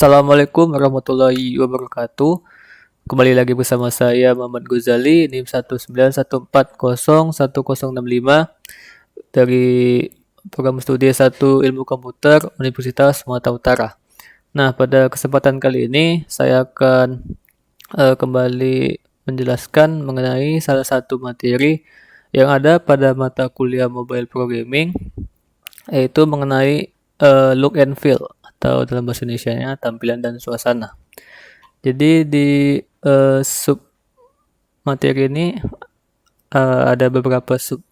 Assalamualaikum warahmatullahi wabarakatuh. Kembali lagi bersama saya Muhammad Ghazali, NIM 191401065 dari program studi S1 Ilmu Komputer Universitas Sumatera Utara. Nah, pada kesempatan kali ini saya akan kembali menjelaskan mengenai salah satu materi yang ada pada mata kuliah Mobile Programming, yaitu mengenai look and feel atau dalam bahasa Indonesianya tampilan dan suasana. Jadi di sub materi ini ada beberapa sub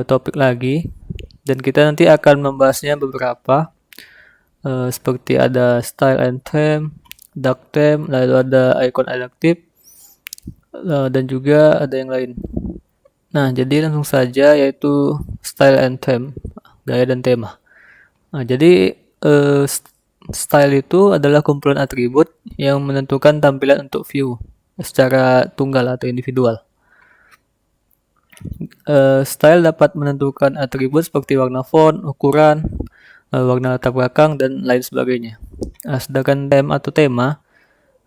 topik lagi dan kita nanti akan membahasnya beberapa seperti ada style and theme, dark theme, lalu ada icon adaptive dan juga ada yang lain. Nah, jadi langsung saja yaitu style and theme, gaya dan tema. Nah, jadi style itu adalah kumpulan atribut yang menentukan tampilan untuk view secara tunggal atau individual. Style dapat menentukan atribut seperti warna font, ukuran, warna latar belakang, dan lain sebagainya. Sedangkan theme atau tema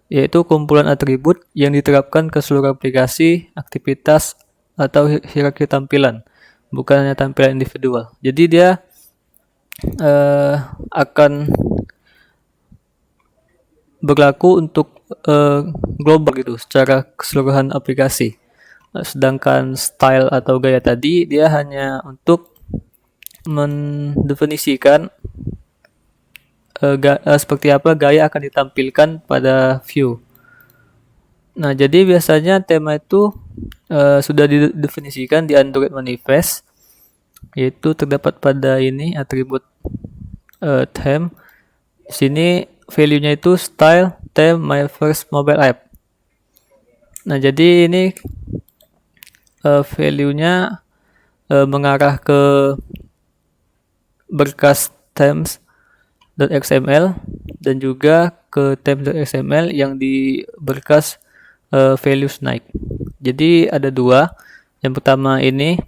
yaitu kumpulan atribut yang diterapkan ke seluruh aplikasi, aktivitas, atau hierarki tampilan, bukan hanya tampilan individual. Jadi dia akan berlaku untuk global gitu, secara keseluruhan aplikasi. Sedangkan style atau gaya tadi dia hanya untuk mendefinisikan seperti apa gaya akan ditampilkan pada view. Nah, jadi biasanya tema itu sudah didefinisikan di Android Manifest, yaitu terdapat pada ini atribut theme. Di sini value-nya itu style theme my first mobile app. Nah, jadi ini value-nya mengarah ke berkas themes.xml dan juga ke themes.xml yang di berkas values naik. Jadi ada dua. Yang pertama ini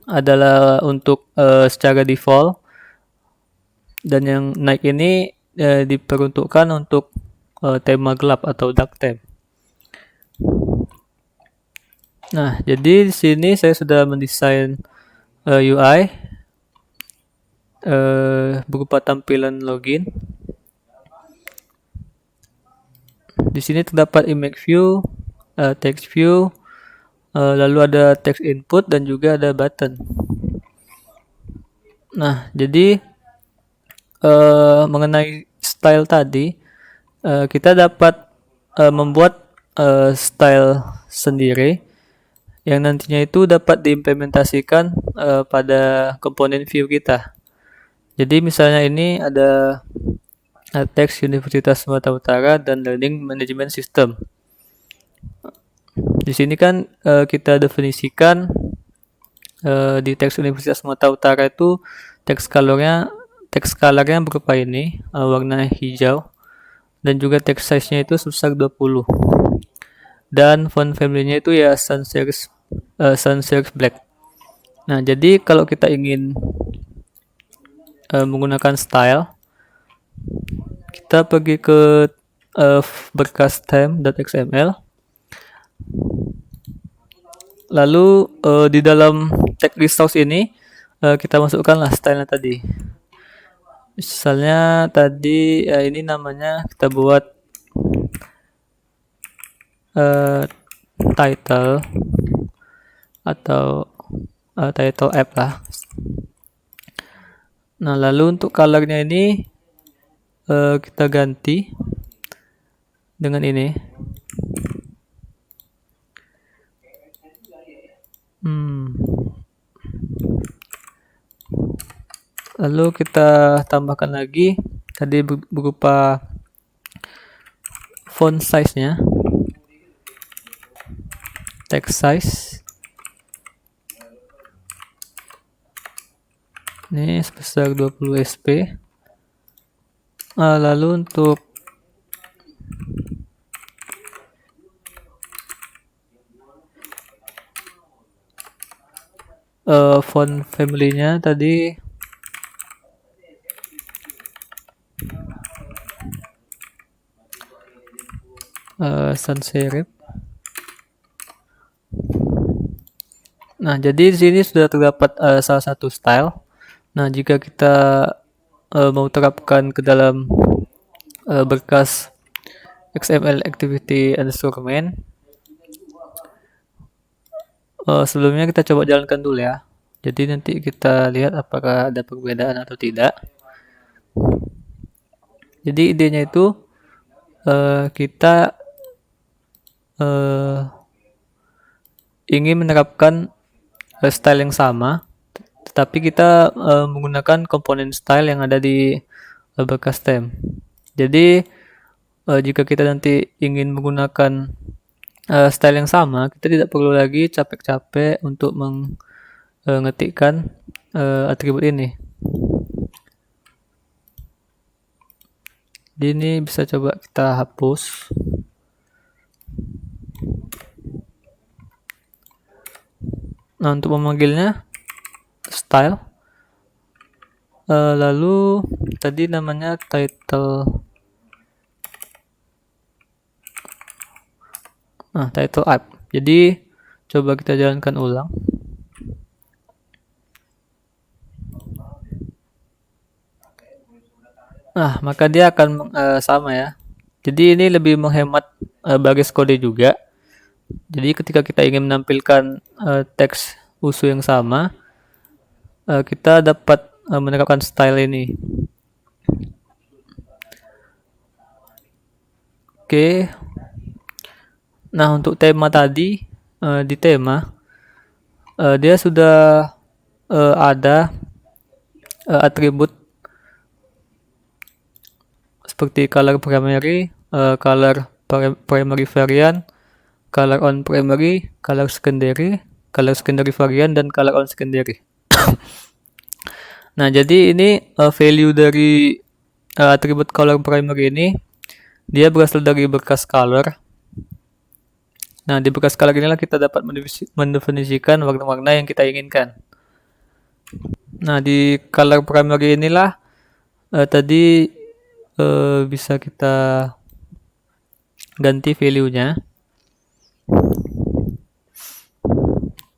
adalah untuk secara default, dan yang naik ini diperuntukkan untuk tema gelap atau dark theme. Nah, jadi di sini saya sudah mendesain UI berupa tampilan login. Di sini terdapat image view, text view, lalu ada text input dan juga ada button. Nah, jadi mengenai style tadi, kita dapat membuat style sendiri yang nantinya itu dapat diimplementasikan pada komponen view kita. Jadi misalnya ini ada teks Universitas Sumatera Utara dan Learning Management System. Di sini kan kita definisikan di teks Universitas Sumatera Utara itu teks colornya berupa ini, warna hijau, dan juga text size-nya itu sebesar 20. Dan font family-nya itu ya sans serif black. Nah, jadi kalau kita ingin menggunakan style, kita pergi ke berkas theme.xml. Lalu di dalam text resource ini kita masukkanlah stylenya tadi. Misalnya tadi ini namanya kita buat title atau title app lah. Nah, lalu untuk colornya ini kita ganti dengan ini. Lalu kita tambahkan lagi tadi berupa font size-nya, text size. Ini sebesar 20 sp. Lalu untuk font family-nya tadi sans serif. Nah, jadi di sini sudah terdapat salah satu style. Nah, jika kita mau terapkan ke dalam berkas XML activity instrument, sebelumnya kita coba jalankan dulu ya. Jadi nanti kita lihat apakah ada perbedaan atau tidak. Jadi idenya itu kita ingin menerapkan style yang sama, tetapi kita menggunakan komponen style yang ada di berkas tem. Jadi jika kita nanti ingin menggunakan style yang sama, kita tidak perlu lagi capek-capek untuk mengetikkan atribut ini. Jadi ini bisa coba kita hapus. Nah, untuk memanggilnya style, lalu tadi namanya title. Nah, title app. Jadi coba kita jalankan ulang. Nah, maka dia akan sama ya. Jadi ini lebih menghemat baris kode juga. Jadi ketika kita ingin menampilkan teks usul yang sama, kita dapat menerapkan style ini. Oke. Nah, untuk tema tadi, di tema dia sudah ada atribut seperti color primary, color primary variant, color on primary, color secondary variant, dan color on secondary. Nah, jadi ini value dari atribut color primary ini dia berasal dari berkas color. Nah, di berkas color inilah kita dapat mendefinisikan warna-warna yang kita inginkan. Nah, di color primary inilah tadi bisa kita ganti value-nya.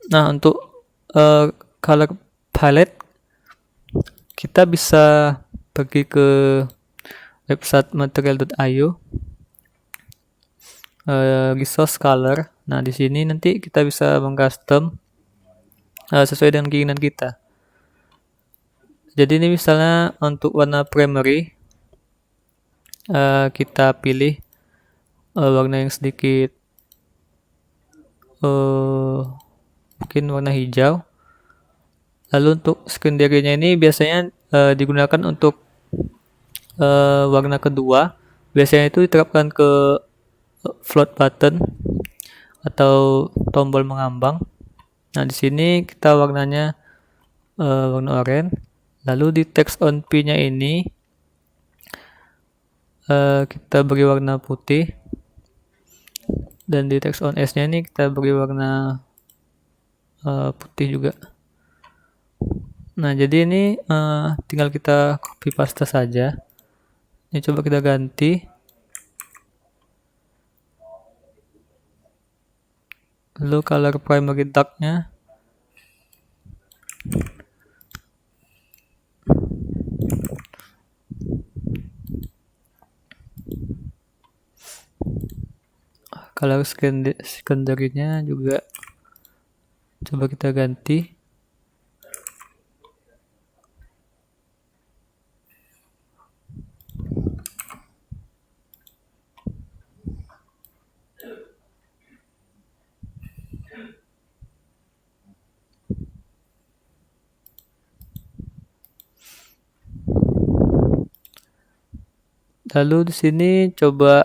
Nah, untuk color palette kita bisa pergi ke website material.io, resource color. Nah, di sini nanti kita bisa mengcustom sesuai dengan keinginan kita. Jadi ini misalnya untuk warna primary, kita pilih warna yang sedikit mungkin warna hijau. Lalu untuk secondary-nya ini biasanya digunakan untuk warna kedua. Biasanya itu diterapkan ke float button atau tombol mengambang. Nah, di sini kita warnanya warna oranye. Lalu di text on P-nya ini kita beri warna putih, dan di text on S-nya ini kita beri warna putih juga. Nah, jadi ini tinggal kita copy paste saja. Ini coba kita ganti. Lalu color primary dark-nya color secondary-nya juga coba kita ganti. Lalu di sini coba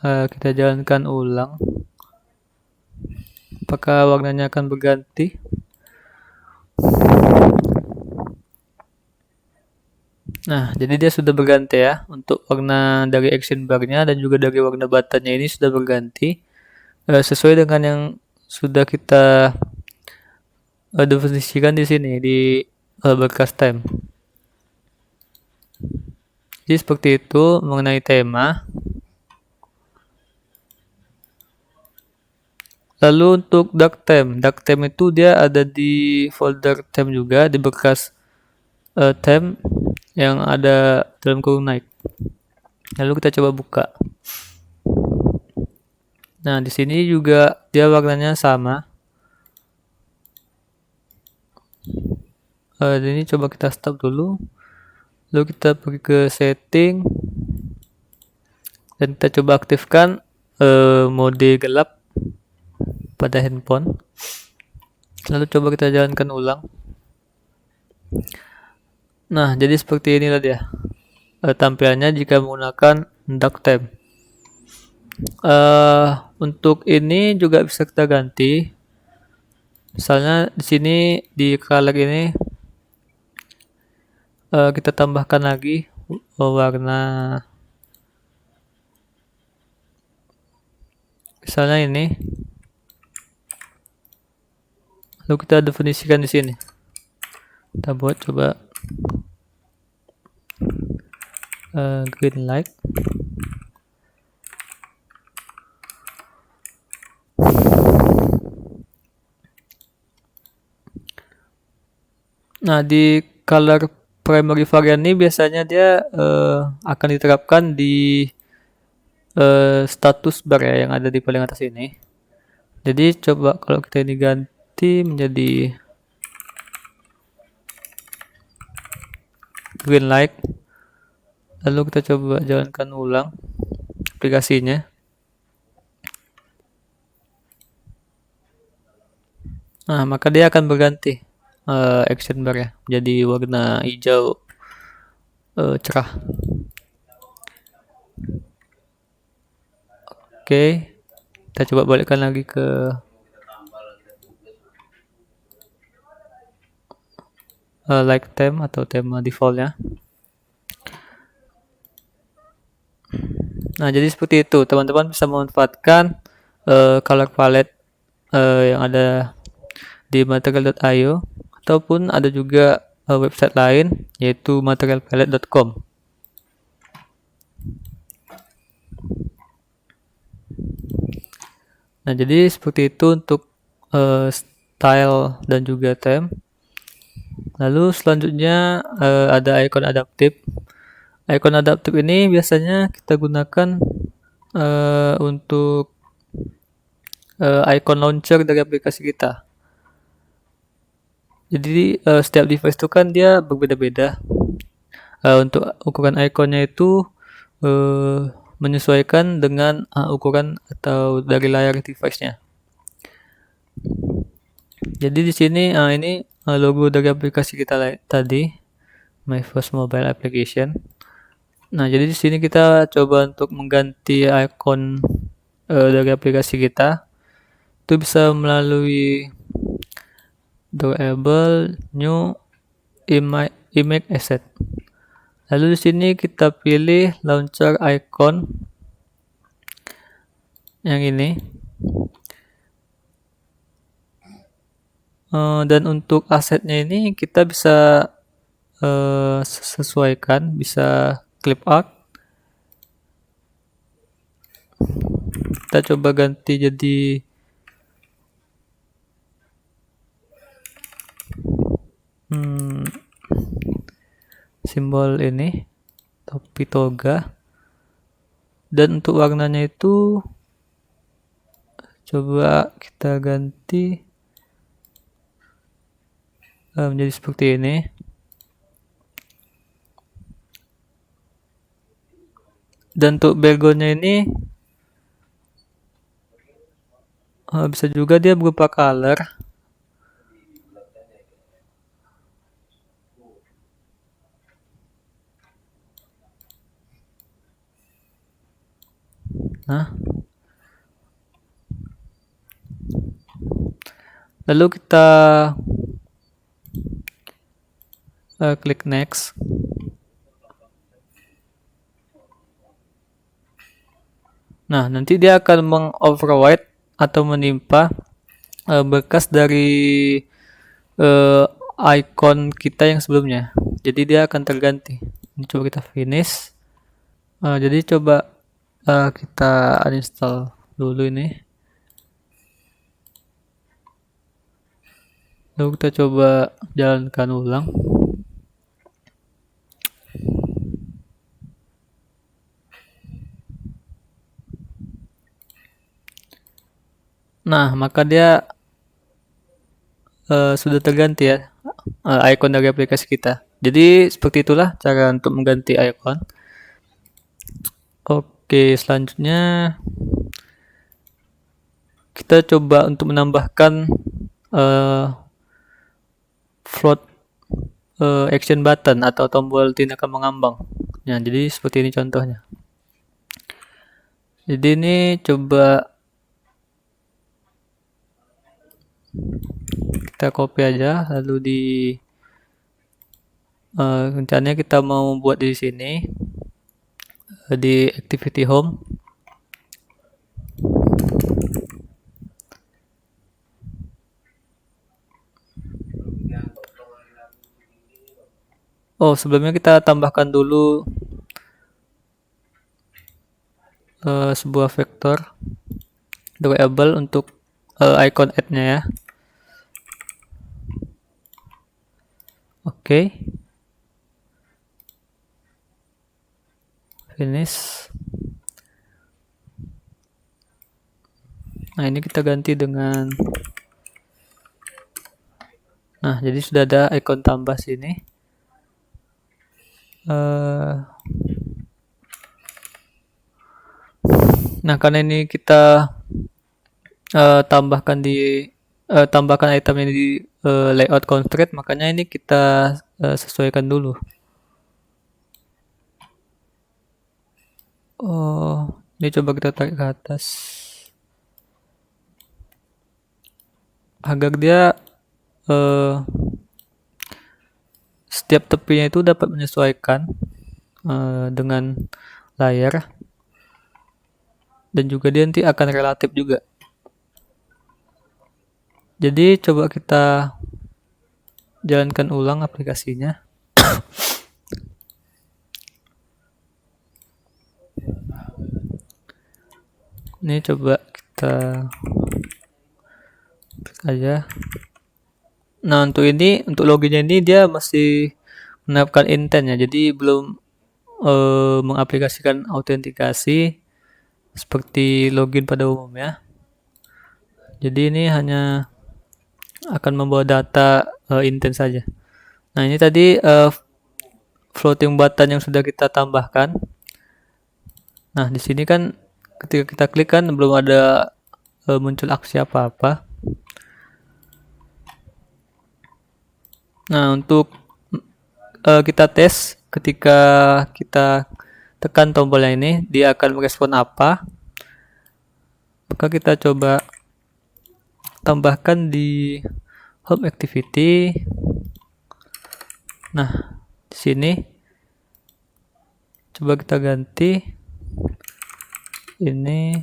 kita jalankan ulang. Apakah warnanya akan berganti? Nah, jadi dia sudah berganti ya. Untuk warna dari action bar-nya dan juga dari warna button-nya ini sudah berganti sesuai dengan yang sudah kita definisikan di sini di berkas tem. Jadi seperti itu mengenai tema. Lalu untuk dark theme itu dia ada di folder theme juga di bekas theme yang ada dalam kurung naik. Lalu kita coba buka. Nah, di sini juga dia warnanya sama. Ini coba kita stop dulu. Lalu kita pergi ke setting dan kita coba aktifkan mode gelap pada handphone. Lalu coba kita jalankan ulang. Nah, jadi seperti inilah dia tampilannya jika menggunakan dark theme. Untuk ini juga bisa kita ganti. Misalnya di sini di color ini kita tambahkan lagi warna, misalnya ini. Lalu kita definisikan di sini. Kita buat coba green light. Nah, di color primary variant ini biasanya dia akan diterapkan di status bar ya yang ada di paling atas ini. Jadi coba kalau kita ini ganti menjadi green light. Lalu kita coba jalankan ulang aplikasinya. Nah, maka dia akan berganti action bar ya, jadi warna hijau cerah. Oke, kita coba balikkan lagi ke like theme atau tema defaultnya. Nah, jadi seperti itu, teman-teman bisa memanfaatkan color palette yang ada di material.io, ataupun ada juga website lain yaitu materialpalette.com. Nah, jadi seperti itu untuk style dan juga theme. Lalu selanjutnya ada icon adaptif. Icon adaptif ini biasanya kita gunakan untuk icon launcher dari aplikasi kita. Jadi setiap device itu kan dia berbeda-beda. Untuk ukuran ikonnya itu menyesuaikan dengan ukuran atau dari layar device-nya. Jadi di sini ini logo dari aplikasi kita tadi, My First Mobile Application. Nah, jadi di sini kita coba untuk mengganti icon dari aplikasi kita. Itu bisa melalui drawable new image asset. Lalu di sini kita pilih launcher icon yang ini. Dan untuk asetnya ini kita bisa sesuaikan, bisa clip art. Kita coba ganti jadi simbol ini, topi toga. Dan untuk warnanya itu coba kita ganti menjadi seperti ini. Dan untuk backgroundnya ini bisa juga dia berupa color. Nah, lalu kita klik next. Nah, nanti dia akan meng-overwrite atau menimpa bekas dari icon kita yang sebelumnya. Jadi dia akan terganti. Ini coba kita finish. Jadi coba kita uninstall dulu ini. Lalu kita coba jalankan ulang. Nah, maka dia sudah terganti ya icon dari aplikasi kita. Jadi seperti itulah cara untuk mengganti icon. Oke, selanjutnya kita coba untuk menambahkan float action button atau tombol tindakan mengambang. Nah, jadi seperti ini contohnya. Jadi ini coba kita copy aja, lalu di rencananya kita mau buat di sini di activity home. Oh, sebelumnya kita tambahkan dulu sebuah vektor variable untuk icon add-nya ya. Oke. Finish. Nah, ini kita ganti dengan nah, jadi sudah ada icon tambah sini. Nah, karena ini kita tambahkan item ini di layout constraint, makanya ini kita sesuaikan dulu. Oh, ini coba kita tarik ke atas agar dia setiap tepinya itu dapat menyesuaikan dengan layar, dan juga dia nanti akan relatif juga. Jadi coba kita jalankan ulang aplikasinya. Ini coba kita klik aja. Nah, untuk loginnya ini dia masih menerapkan intent ya, jadi belum mengaplikasikan autentikasi seperti login pada umumnya. Jadi ini hanya akan membawa data intent saja. Nah, ini tadi floating button yang sudah kita tambahkan. Nah, di sini kan ketika kita klik kan belum ada muncul aksi apa-apa. Nah, untuk kita tes ketika kita tekan tombol yang ini, dia akan merespon apa. Maka kita coba tambahkan di home activity. Nah, di sini coba kita ganti ini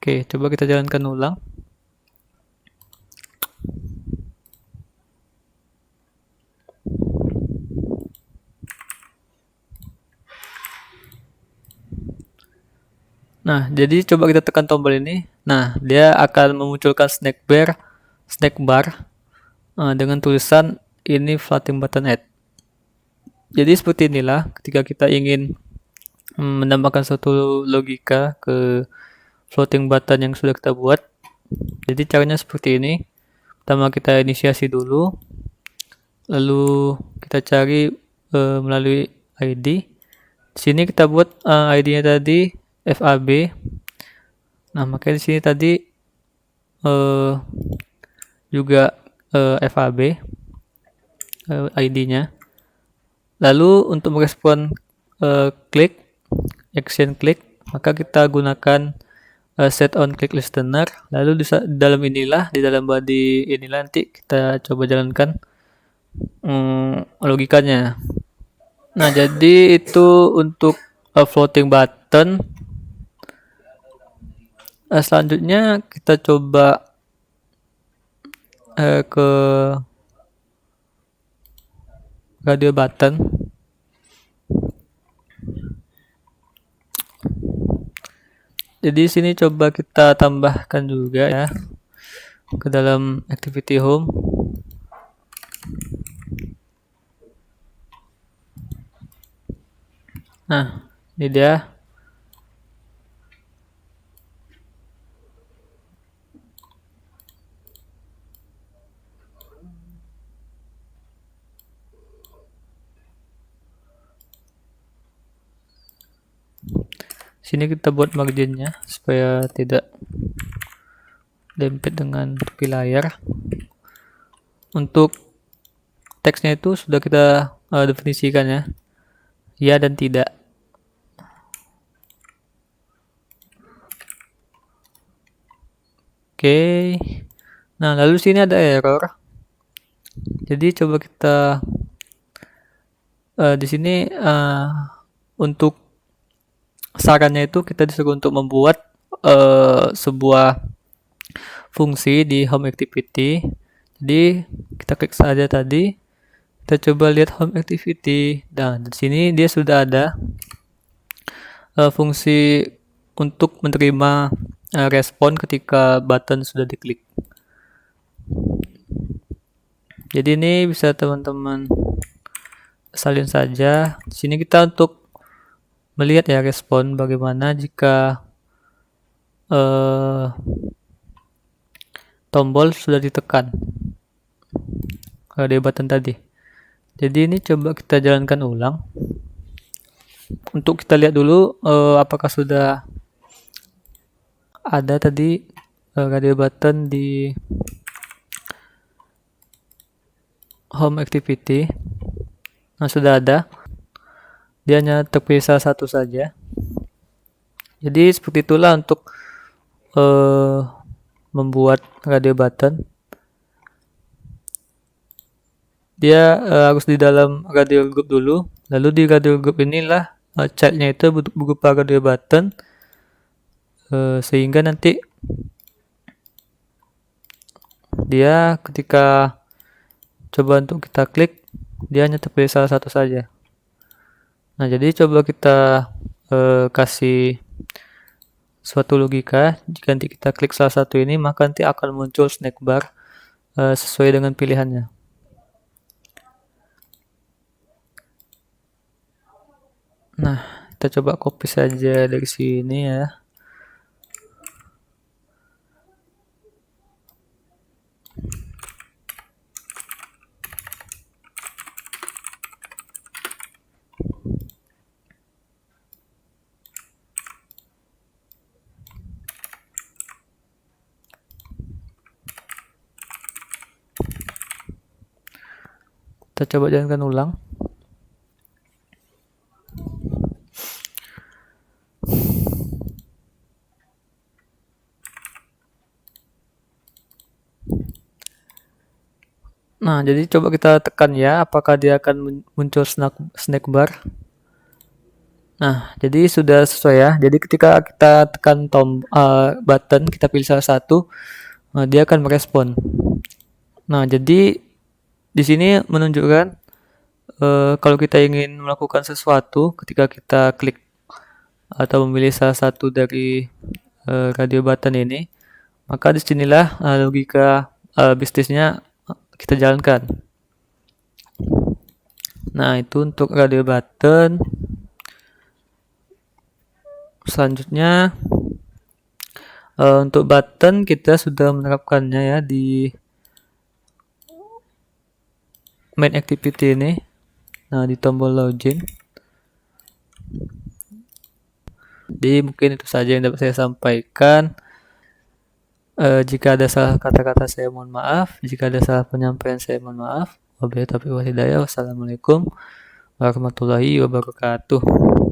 oke, coba kita jalankan ulang. Nah, jadi coba kita tekan tombol ini. Nah, dia akan memunculkan snack bar dengan tulisan ini floating button add. Jadi seperti inilah ketika kita ingin menambahkan suatu logika ke floating button yang sudah kita buat. Jadi caranya seperti ini. Pertama kita inisiasi dulu, lalu kita cari melalui ID. Di sini kita buat ID-nya tadi FAB. Nah, makanya di sini tadi juga FAB ID-nya. Lalu untuk merespon action click, maka kita gunakan set on click listener. Lalu di dalam body inilah nanti kita coba jalankan logikanya. Nah, jadi itu untuk floating button. Selanjutnya kita coba ke radio button. Jadi sini coba kita tambahkan juga ya ke dalam activity home. Nah, ini dia. Sini kita buat marginnya supaya tidak dempet dengan tepi layar. Untuk teksnya itu sudah kita definisikan ya dan tidak. Oke. Nah, lalu sini ada error. Jadi coba kita di sini untuk sarannya itu kita disuruh untuk membuat sebuah fungsi di home activity. Jadi kita klik saja tadi, kita coba lihat home activity. Dan di sini dia sudah ada fungsi untuk menerima respon ketika button sudah diklik. Jadi ini bisa teman-teman salin saja. Di sini kita untuk melihat ya respon bagaimana jika tombol sudah ditekan di button tadi. Jadi ini coba kita jalankan ulang. Untuk kita lihat dulu apakah sudah ada tadi radio button di home activity. Nah, sudah ada. Dia hanya terpisah satu saja. Jadi seperti itulah untuk membuat radio button. Dia harus di dalam radio group dulu. Lalu di radio group inilah chatnya itu berupa radio button. Sehingga nanti dia ketika coba untuk kita klik, dia hanya terpilih salah satu saja. Nah, jadi coba kita kasih suatu logika. Jika nanti kita klik salah satu ini, maka nanti akan muncul snack bar sesuai dengan pilihannya. Nah, kita coba copy saja dari sini ya. Kita coba jalankan ulang. Nah, jadi coba kita tekan ya, apakah dia akan muncul snack bar. Nah, jadi sudah sesuai ya. Jadi ketika kita tekan button, kita pilih salah satu, dia akan merespon. Nah, jadi di sini menunjukkan kalau kita ingin melakukan sesuatu ketika kita klik atau memilih salah satu dari radio button ini, maka disinilah logika bisnisnya kita jalankan. Nah, itu untuk radio button. Selanjutnya untuk button kita sudah menerapkannya ya di main activity ini. Nah, di tombol login. Jadi mungkin itu saja yang dapat saya sampaikan. Jika ada salah kata-kata saya mohon maaf. Jika ada salah penyampaian saya mohon maaf. Wabillahi taufiq wal hidayah. Wassalamualaikum warahmatullahi wabarakatuh.